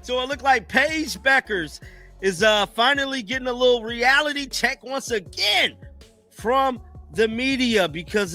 So it looked like Paige Bueckers is finally getting a little reality check once again from the media because,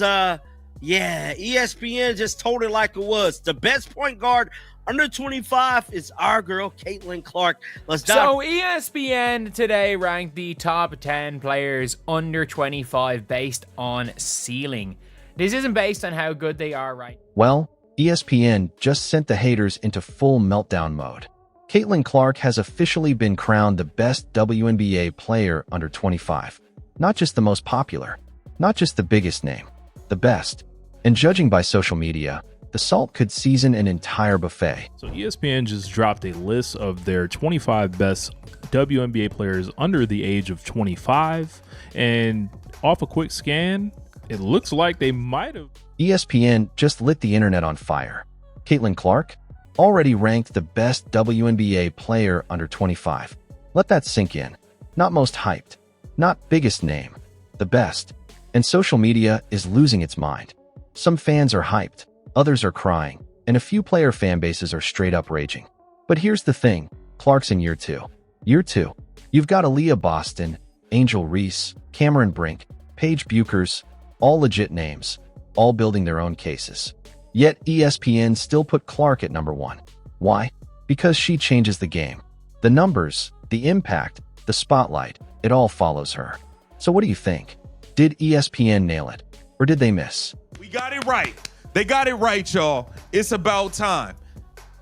ESPN just told it like it was. The best point guard under 25 is our girl, Caitlin Clark. So ESPN today ranked the top 10 players under 25 based on ceiling. This isn't based on how good they are, right? Well, ESPN just sent the haters into full meltdown mode. Caitlin Clark has officially been crowned the best WNBA player under 25. Not just the most popular, not just the biggest name, the best. And judging by social media, the Salt could season an entire buffet. So ESPN just dropped a list of their 25 best WNBA players under the age of 25. And off a quick scan, it looks like they might have. ESPN just lit the internet on fire. Caitlin Clark, already ranked the best WNBA player under 25. Let that sink in. Not most hyped, not biggest name, the best. And social media is losing its mind. Some fans are hyped, others are crying, and a few player fan bases are straight up raging. But here's the thing, Clark's in year two. Year two, you've got Aliyah Boston, Angel Reese, Cameron Brink, Paige Bueckers, all legit names, all building their own cases. Yet ESPN still put Clark at number one. Why? Because she changes the game. The numbers, the impact, the spotlight, it all follows her. So what do you think? Did ESPN nail it? Or did they miss? We got it right. They got it right, y'all. It's about time.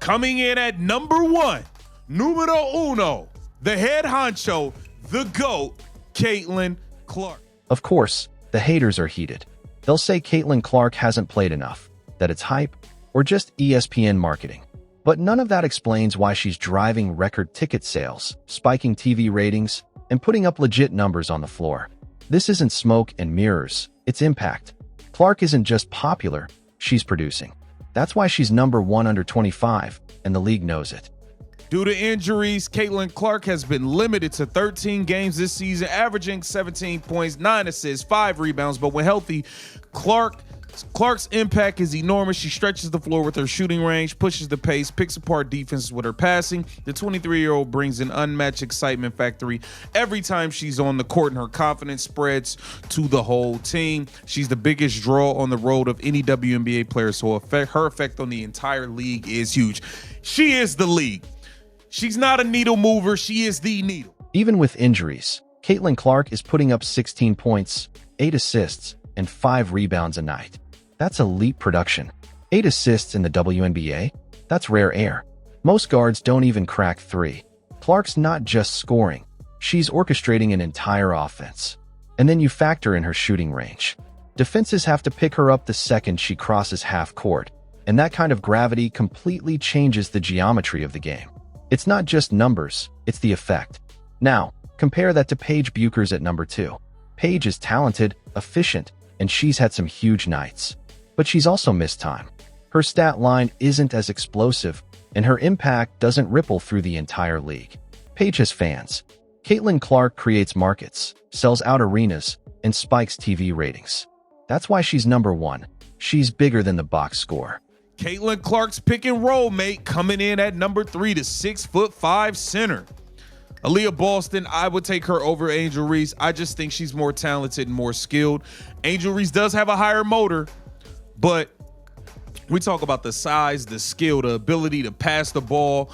Coming in at number one, numero uno, the head honcho, the GOAT, Caitlin Clark. Of course, the haters are heated. They'll say Caitlin Clark hasn't played enough, that it's hype, or just ESPN marketing. But none of that explains why she's driving record ticket sales, spiking TV ratings, and putting up legit numbers on the floor. This isn't smoke and mirrors, it's impact. Clark isn't just popular, she's producing. That's why she's number one under 25, and the league knows it. Due to injuries, Caitlin Clark has been limited to 13 games this season, averaging 17 points, 9 assists, 5 rebounds. But when healthy, Clark's impact is enormous. She stretches the floor with her shooting range, pushes the pace, picks apart defenses with her passing. The 23-year-old brings an unmatched excitement factory every time she's on the court, and her confidence spreads to the whole team. She's the biggest draw on the road of any WNBA player, so her effect on the entire league is huge. She is the league. She's not a needle mover. She is the needle. Even with injuries, Caitlin Clark is putting up 16 points, 8 assists, and 5 rebounds a night. That's elite production. 8 assists in the WNBA? That's rare air. Most guards don't even crack 3. Clark's not just scoring. She's orchestrating an entire offense. And then you factor in her shooting range. Defenses have to pick her up the second she crosses half court. And that kind of gravity completely changes the geometry of the game. It's not just numbers, it's the effect. Now, compare that to Paige Bueckers at number 2. Paige is talented, efficient, and she's had some huge nights. But she's also missed time. Her stat line isn't as explosive, and her impact doesn't ripple through the entire league. Paige has fans. Caitlin Clark creates markets, sells out arenas, and spikes TV ratings. That's why she's number one. She's bigger than the box score. Caitlin Clark's pick and roll mate coming in at number 3, the 6'5" center. Aliyah Boston, I would take her over Angel Reese. I just think she's more talented and more skilled. Angel Reese does have a higher motor, but we talk about the size, the skill, the ability to pass the ball,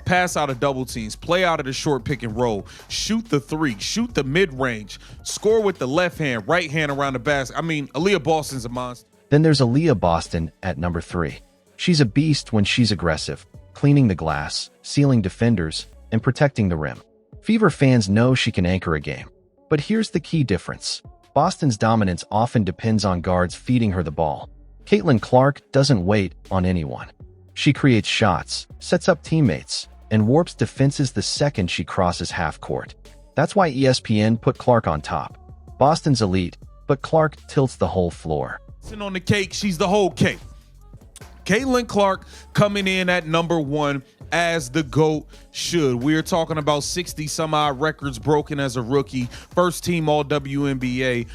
pass out of double teams, play out of the short pick and roll, shoot the 3, shoot the mid-range, score with the left hand, right hand around the basket. I mean, Aliyah Boston's a monster. Then there's Aliyah Boston at number 3. She's a beast when she's aggressive, cleaning the glass, sealing defenders, and protecting the rim. Fever fans know she can anchor a game. But here's the key difference. Boston's dominance often depends on guards feeding her the ball. Caitlin Clark doesn't wait on anyone. She creates shots, sets up teammates, and warps defenses the second she crosses half court. That's why ESPN put Clark on top. Boston's elite, but Clark tilts the whole floor. On the cake, she's the whole cake. Caitlin Clark coming in at number 1 as the GOAT should. We're talking about 60 some odd records broken as a rookie, first team all WNBA,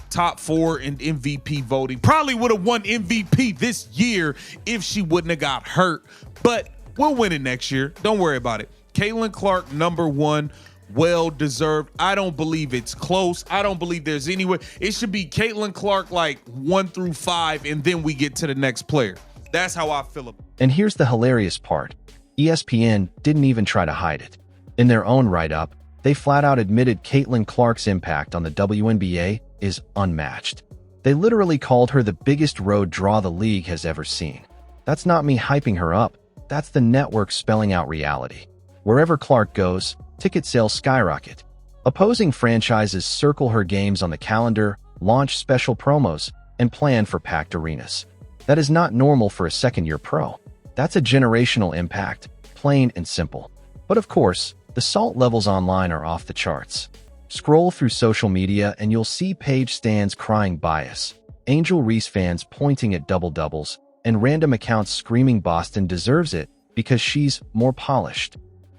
top 4 in MVP voting. Probably would have won MVP this year if she wouldn't have got hurt. But We'll win it next year. Don't worry about it. Caitlin Clark, number 1. Well deserved. I don't believe it's close. I don't believe there's anywhere. It should be Caitlin Clark like 1 through 5, and then we get to the next player. That's how I feel about it. And here's the hilarious part. ESPN didn't even try to hide it. In their own write-up, they flat out admitted Caitlin Clark's impact on the WNBA is unmatched. They literally called her the biggest road draw the league has ever seen. That's not me hyping her up. That's the network spelling out reality. Wherever Clark goes, ticket sales skyrocket. Opposing franchises circle her games on the calendar, launch special promos, and plan for packed arenas. That is not normal for a second-year pro. That's a generational impact, plain and simple. But of course, the salt levels online are off the charts. Scroll through social media and you'll see Paige stans crying bias, Angel Reese fans pointing at double-doubles, and random accounts screaming Boston deserves it because she's more polished.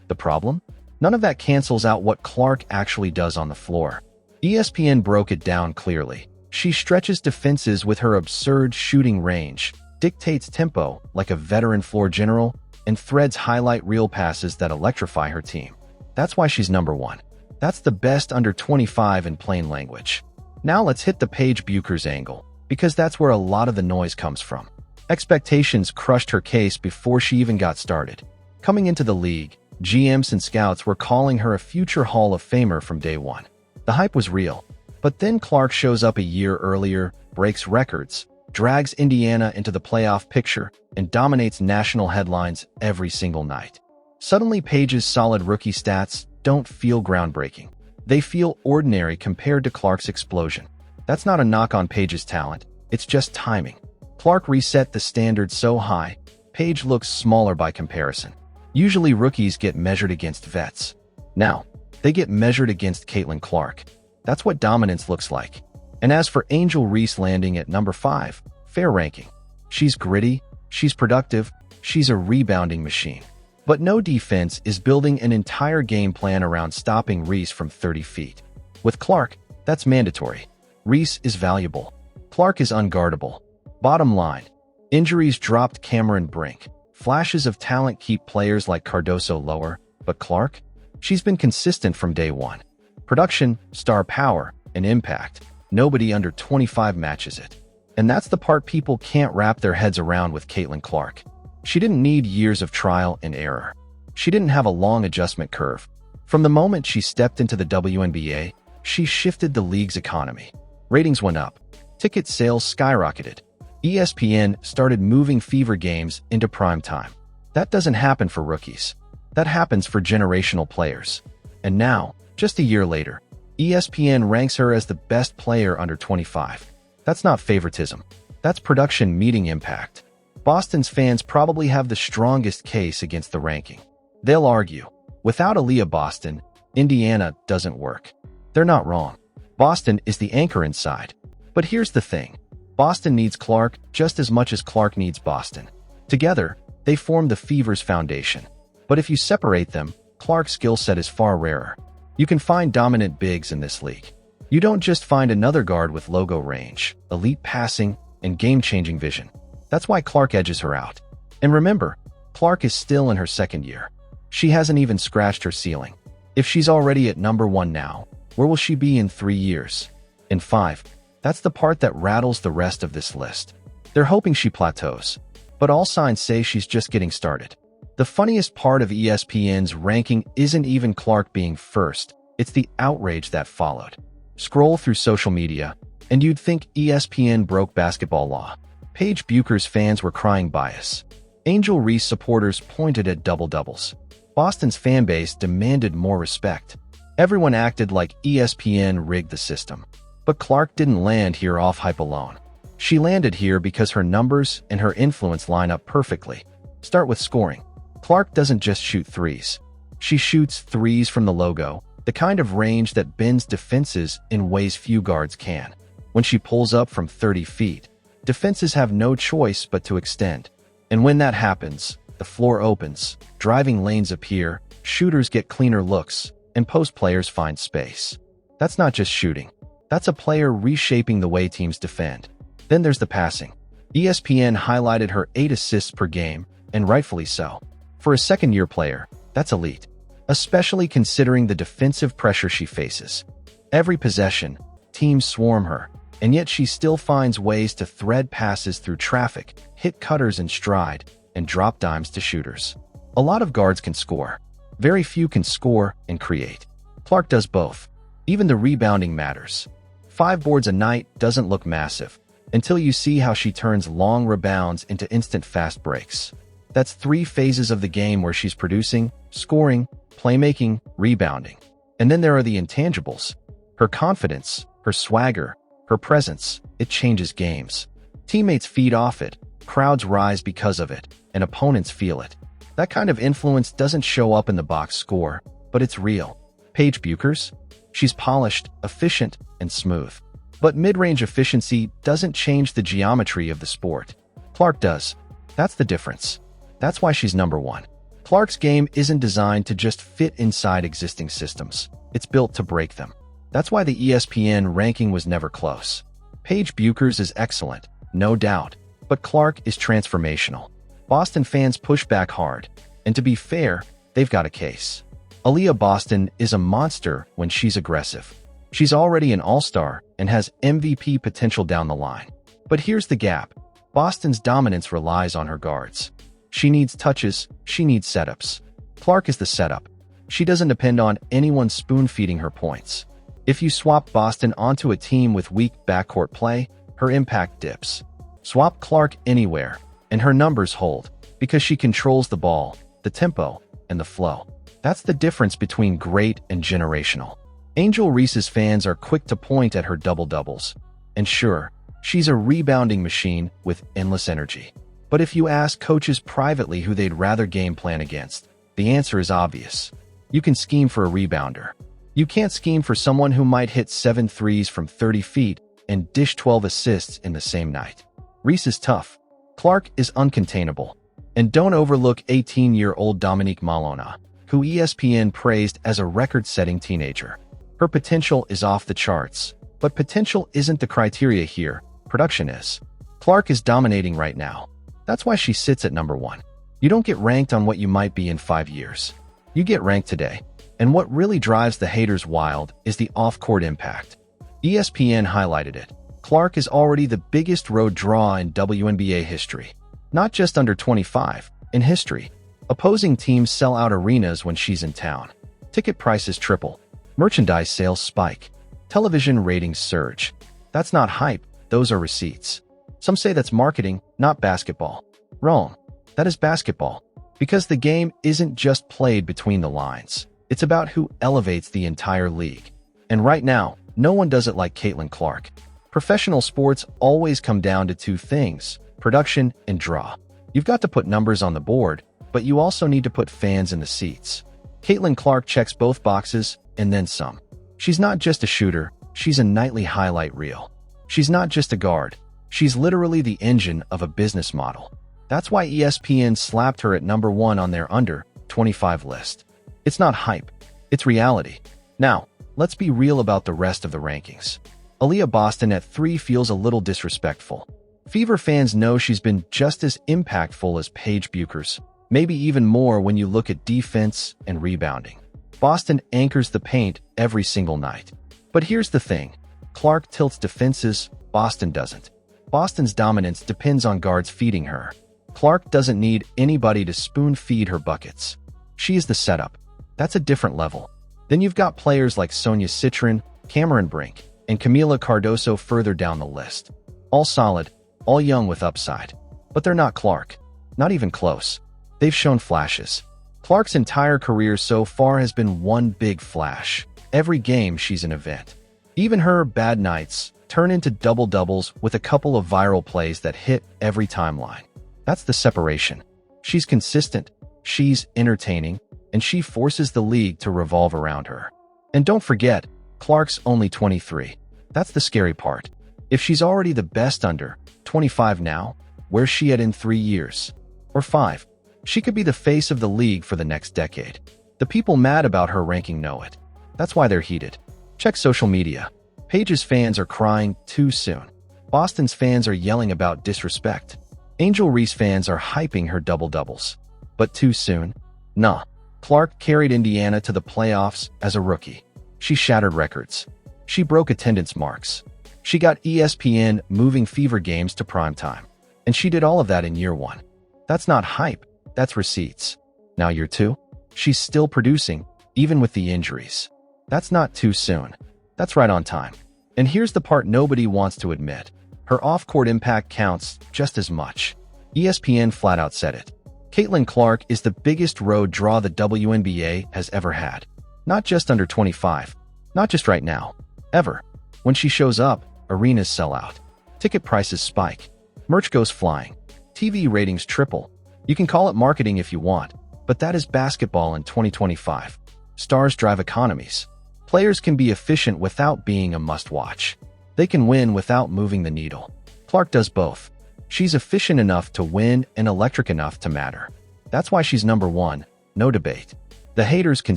The problem? None of that cancels out what Clark actually does on the floor. ESPN broke it down clearly. She stretches defenses with her absurd shooting range, dictates tempo like a veteran floor general, and threads highlight reel passes that electrify her team. That's why she's number 1. That's the best under 25 in plain language. Now let's hit the Paige Bueckers angle, because that's where a lot of the noise comes from. Expectations crushed her case before she even got started. Coming into the league, GMs and scouts were calling her a future Hall of Famer from day one. The hype was real. But then Clark shows up a year earlier, breaks records, drags Indiana into the playoff picture, and dominates national headlines every single night. Suddenly, Paige's solid rookie stats don't feel groundbreaking. They feel ordinary compared to Clark's explosion. That's not a knock on Paige's talent, it's just timing. Clark reset the standard so high, Paige looks smaller by comparison. Usually rookies get measured against vets. Now, they get measured against Caitlin Clark. That's what dominance looks like. And as for Angel Reese landing at number 5, fair ranking. She's gritty, she's productive, she's a rebounding machine. But no defense is building an entire game plan around stopping Reese from 30 feet. With Clark, that's mandatory. Reese is valuable. Clark is unguardable. Bottom line, injuries dropped Cameron Brink. Flashes of talent keep players like Cardoso lower, but Clark? She's been consistent from day one. Production, star power, and impact. Nobody under 25 matches it. And that's the part people can't wrap their heads around with Caitlin Clark. She didn't need years of trial and error. She didn't have a long adjustment curve. From the moment she stepped into the WNBA, she shifted the league's economy. Ratings went up. Ticket sales skyrocketed. ESPN started moving fever games into prime time. That doesn't happen for rookies. That happens for generational players. And now, just a year later, ESPN ranks her as the best player under 25. That's not favoritism. That's production meeting impact. Boston's fans probably have the strongest case against the ranking. They'll argue, without Aliyah Boston, Indiana doesn't work. They're not wrong. Boston is the anchor inside. But here's the thing. Boston needs Clark just as much as Clark needs Boston. Together, they form the Fever's foundation. But if you separate them, Clark's skill set is far rarer. You can find dominant bigs in this league. You don't just find another guard with logo range, elite passing, and game-changing vision. That's why Clark edges her out. And remember, Clark is still in her second year. She hasn't even scratched her ceiling. If she's already at number 1 now, where will she be in 3 years? In 5? That's the part that rattles the rest of this list. They're hoping she plateaus. But all signs say she's just getting started. The funniest part of ESPN's ranking isn't even Clark being first, it's the outrage that followed. Scroll through social media, and you'd think ESPN broke basketball law. Paige Bueckers fans were crying bias. Angel Reese supporters pointed at double-doubles. Boston's fanbase demanded more respect. Everyone acted like ESPN rigged the system. But Clark didn't land here off hype alone. She landed here because her numbers and her influence line up perfectly. Start with scoring. Clark doesn't just shoot threes. She shoots threes from the logo, the kind of range that bends defenses in ways few guards can. When she pulls up from 30 feet, defenses have no choice but to extend. And when that happens, the floor opens, driving lanes appear, shooters get cleaner looks, and post players find space. That's not just shooting. That's a player reshaping the way teams defend. Then there's the passing. ESPN highlighted her 8 assists per game, and rightfully so. For a second-year player, that's elite, especially considering the defensive pressure she faces. Every possession, teams swarm her, and yet she still finds ways to thread passes through traffic, hit cutters in stride, and drop dimes to shooters. A lot of guards can score. Very few can score and create. Clark does both. Even the rebounding matters. 5 boards a night doesn't look massive until you see how she turns long rebounds into instant fast breaks. That's 3 phases of the game where she's producing, scoring, playmaking, rebounding. And then there are the intangibles. Her confidence, her swagger, her presence. It changes games. Teammates feed off it, crowds rise because of it, and opponents feel it. That kind of influence doesn't show up in the box score, but it's real. Paige Bueckers? She's polished, efficient, and smooth. But mid-range efficiency doesn't change the geometry of the sport. Clark does. That's the difference. That's why she's number 1. Clark's game isn't designed to just fit inside existing systems. It's built to break them. That's why the ESPN ranking was never close. Paige Bueckers is excellent, no doubt, but Clark is transformational. Boston fans push back hard, and to be fair, they've got a case. Aliyah Boston is a monster when she's aggressive. She's already an all-star and has MVP potential down the line. But here's the gap. Boston's dominance relies on her guards. She needs touches, she needs setups. Clark is the setup. She doesn't depend on anyone spoon-feeding her points. If you swap Boston onto a team with weak backcourt play, her impact dips. Swap Clark anywhere, and her numbers hold, because she controls the ball, the tempo, and the flow. That's the difference between great and generational. Angel Reese's fans are quick to point at her double-doubles. And sure, she's a rebounding machine with endless energy. But if you ask coaches privately who they'd rather game plan against, the answer is obvious. You can scheme for a rebounder. You can't scheme for someone who might hit 7 threes from 30 feet and dish 12 assists in the same night. Reese is tough. Clark is uncontainable. And don't overlook 18-year-old Dominique Malonga, who ESPN praised as a record-setting teenager. Her potential is off the charts, but potential isn't the criteria here, production is. Clark is dominating right now. That's why she sits at number 1. You don't get ranked on what you might be in 5 years. You get ranked today. And what really drives the haters wild is the off-court impact. ESPN highlighted it. Clark is already the biggest road draw in WNBA history. Not just under 25, in history. Opposing teams sell out arenas when she's in town. Ticket prices triple. Merchandise sales spike. Television ratings surge. That's not hype, those are receipts. Some say that's marketing, not basketball. Wrong. That is basketball. Because the game isn't just played between the lines. It's about who elevates the entire league. And right now, no one does it like Caitlin Clark. Professional sports always come down to 2 things, production and draw. You've got to put numbers on the board, but you also need to put fans in the seats. Caitlin Clark checks both boxes, and then some. She's not just a shooter, she's a nightly highlight reel. She's not just a guard, she's literally the engine of a business model. That's why ESPN slapped her at number 1 on their under 25 list. It's not hype, it's reality. Now, let's be real about the rest of the rankings. Aliyah Boston at 3 feels a little disrespectful. Fever fans know she's been just as impactful as Paige Bueckers, maybe even more when you look at defense and rebounding. Boston anchors the paint every single night. But here's the thing. Clark tilts defenses, Boston doesn't. Boston's dominance depends on guards feeding her. Clark doesn't need anybody to spoon-feed her buckets. She is the setup. That's a different level. Then you've got players like Sonia Citron, Cameron Brink, and Camila Cardoso further down the list. All solid, all young with upside. But they're not Clark. Not even close. They've shown flashes. Clark's entire career so far has been one big flash. Every game she's an event. Even her bad nights turn into double-doubles with a couple of viral plays that hit every timeline. That's the separation. She's consistent, she's entertaining, and she forces the league to revolve around her. And don't forget, Clark's only 23. That's the scary part. If she's already the best under 25 now, where's she at in 3 years? Or 5? She could be the face of the league for the next decade. The people mad about her ranking know it. That's why they're heated. Check social media. Paige's fans are crying too soon. Boston's fans are yelling about disrespect. Angel Reese fans are hyping her double-doubles. But too soon? Nah. Clark carried Indiana to the playoffs as a rookie. She shattered records. She broke attendance marks. She got ESPN moving Fever games to primetime. And she did all of that in year 1. That's not hype, that's receipts. Now year 2? She's still producing, even with the injuries. That's not too soon. That's right on time. And here's the part nobody wants to admit. Her off-court impact counts just as much. ESPN flat out said it. Caitlin Clark is the biggest road draw the WNBA has ever had. Not just under 25. Not just right now. Ever. When she shows up, arenas sell out. Ticket prices spike. Merch goes flying. TV ratings triple. You can call it marketing if you want, but that is basketball in 2025. Stars drive economies. Players can be efficient without being a must-watch. They can win without moving the needle. Clark does both. She's efficient enough to win and electric enough to matter. That's why she's number 1, no debate. The haters can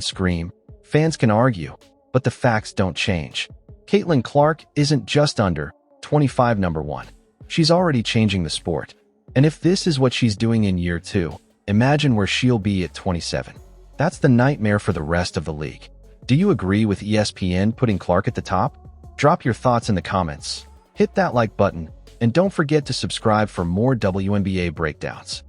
scream, fans can argue, but the facts don't change. Caitlin Clark isn't just under 25 number 1. She's already changing the sport. And if this is what she's doing in year 2, imagine where she'll be at 27. That's the nightmare for the rest of the league. Do you agree with ESPN putting Clark at the top? Drop your thoughts in the comments. Hit that like button, and don't forget to subscribe for more WNBA breakdowns.